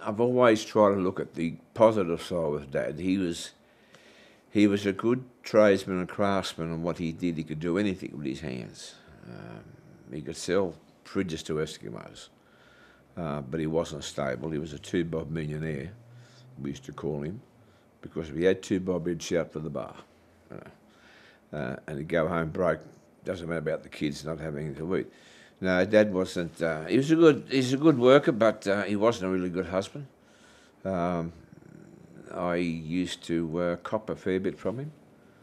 I've always tried to look at the positive side with Dad. He was a good tradesman and craftsman, and what he did, he could do anything with his hands. He could sell fridges to Eskimos, but he wasn't stable. He was a two-bob millionaire, we used to call him, because if he had two bob, he'd shout for the bar. And he'd go home broke. Doesn't matter about the kids not having anything to eat. No, Dad wasn't. He's a good worker, but he wasn't a really good husband. I used to cop a fair bit from him.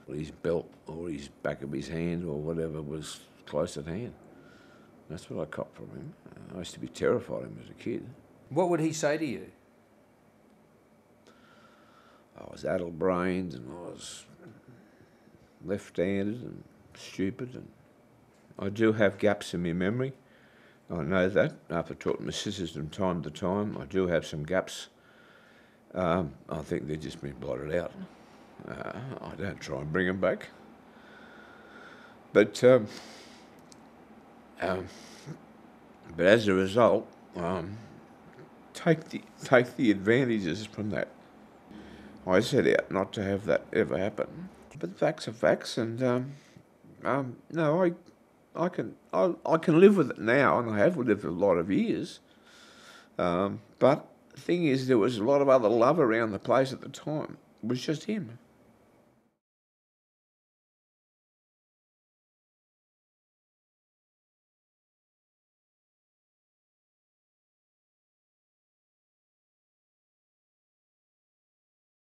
His belt or his back of his hand or whatever was close at hand. That's what I copped from him. I used to be terrified of him as a kid. What would he say to you? I was addle-brained and I was left-handed and stupid, and I do have gaps in my memory. I know that after talking to my sisters from time to time. I do have some gaps. I think they've just been blotted out. I don't try and bring them back. But as a result, take the advantages from that. I set out not to have that ever happen. But facts are facts, and no, I can live with it now, and I have lived with a lot of years. But the thing is, there was a lot of other love around the place at the time. It was just him.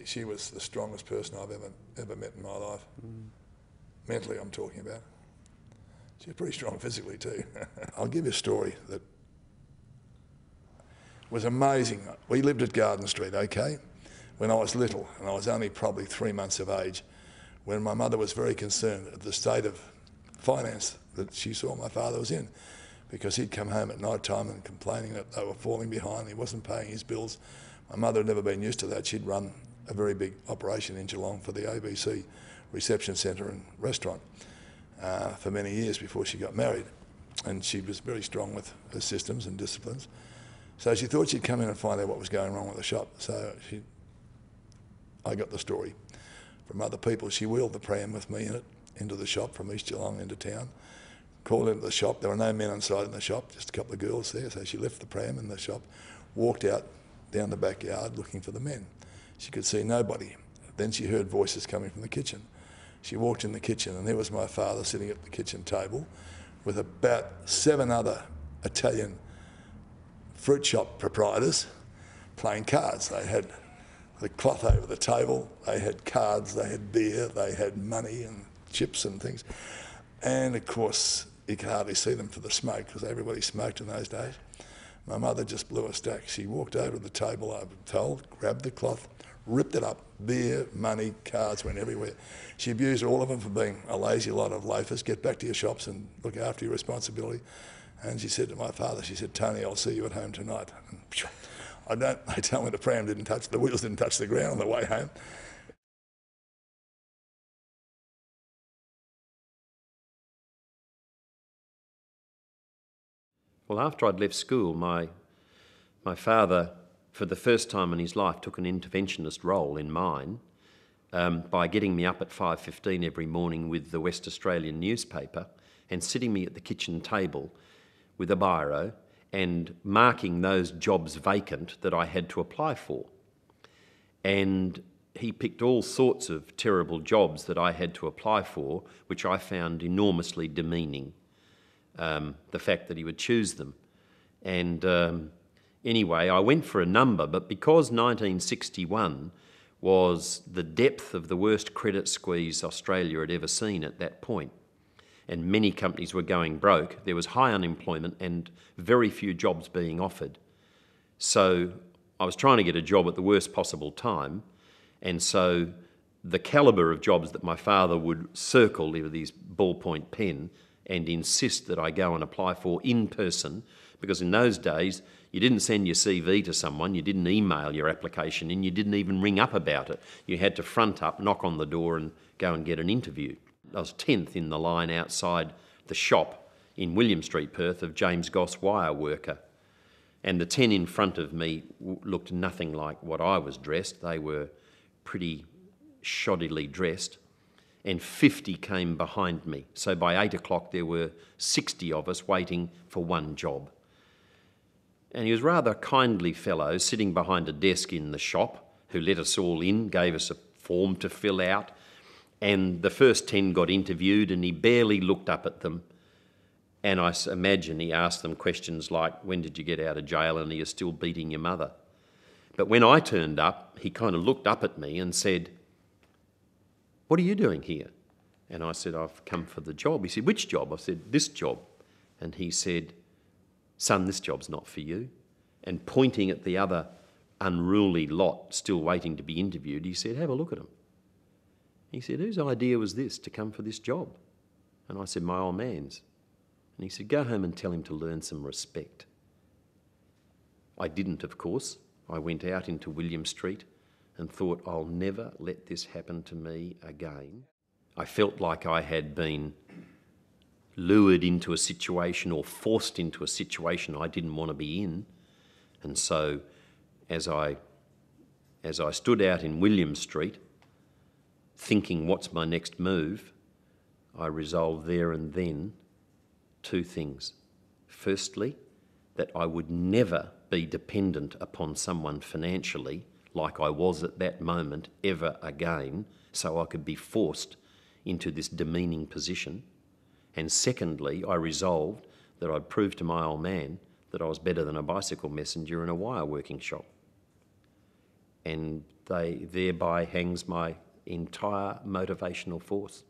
She was the strongest person I've ever met in my life. Mentally, I'm talking about. She's pretty strong physically too. I'll give you a story that was amazing. We lived at Garden Street, okay, when I was little, and I was only probably 3 months of age, when my mother was very concerned at the state of finance that she saw my father was in, because he'd come home at night time and complaining that they were falling behind, he wasn't paying his bills. My mother had never been used to that. She'd run a very big operation in Geelong for the ABC reception centre and restaurant for many years before she got married, and she was very strong with her systems and disciplines. So she thought she'd come in and find out what was going wrong with the shop. So I got the story from other people. She wheeled the pram with me in it into the shop from East Geelong into town, called into the shop. There were no men inside in the shop, just a couple of girls there. So she left the pram in the shop, walked out down the backyard looking for the men. She could see nobody. Then she heard voices coming from the kitchen. She walked in the kitchen, and there was my father sitting at the kitchen table with about 7 other Italian fruit shop proprietors playing cards. They had the cloth over the table, they had cards, they had beer, they had money and chips and things. And of course, you could hardly see them for the smoke, because everybody smoked in those days. My mother just blew a stack. She walked over to the table, I was told, grabbed the cloth, ripped it up. Beer, money, cards went everywhere. She abused all of them for being a lazy lot of loafers. Get back to your shops and look after your responsibility. And she said to my father, she said, "Tony, I'll see you at home tonight." And they tell me the wheels didn't touch the ground on the way home. Well, after I'd left school, my father, for the first time in his life, took an interventionist role in mine by getting me up at 5:15 every morning with the West Australian newspaper and sitting me at the kitchen table with a biro and marking those jobs vacant that I had to apply for. And he picked all sorts of terrible jobs that I had to apply for, which I found enormously demeaning. The fact that he would choose them. And anyway, I went for a number, but because 1961 was the depth of the worst credit squeeze Australia had ever seen at that point, and many companies were going broke, there was high unemployment and very few jobs being offered. So I was trying to get a job at the worst possible time, and so the calibre of jobs that my father would circle with his ballpoint pen and insist that I go and apply for in person, because in those days you didn't send your CV to someone, you didn't email your application in, you didn't even ring up about it. You had to front up, knock on the door and go and get an interview. I was 10th in the line outside the shop in William Street, Perth, of James Goss wire worker. And the 10 in front of me looked nothing like what I was dressed. They were pretty shoddily dressed. And 50 came behind me. So by 8 o'clock there were 60 of us waiting for one job. And he was rather a kindly fellow sitting behind a desk in the shop who let us all in, gave us a form to fill out. And the first 10 got interviewed and he barely looked up at them. And I imagine he asked them questions like, when did you get out of jail and are you still beating your mother? But when I turned up, he kind of looked up at me and said, what are you doing here? And I said, I've come for the job. He said, which job? I said, this job. And he said, son, this job's not for you. And pointing at the other unruly lot still waiting to be interviewed, he said, have a look at them. He said, whose idea was this to come for this job? And I said, my old man's. And he said, go home and tell him to learn some respect. I didn't, of course. I went out into William Street and thought, I'll never let this happen to me again. I felt like I had been lured into a situation or forced into a situation I didn't want to be in. And so as I stood out in William Street, thinking what's my next move, I resolved there and then two things. Firstly, that I would never be dependent upon someone financially like I was at that moment ever again, so I could be forced into this demeaning position. And secondly, I resolved that I'd prove to my old man that I was better than a bicycle messenger in a wire working shop. And thereby hangs my entire motivational force.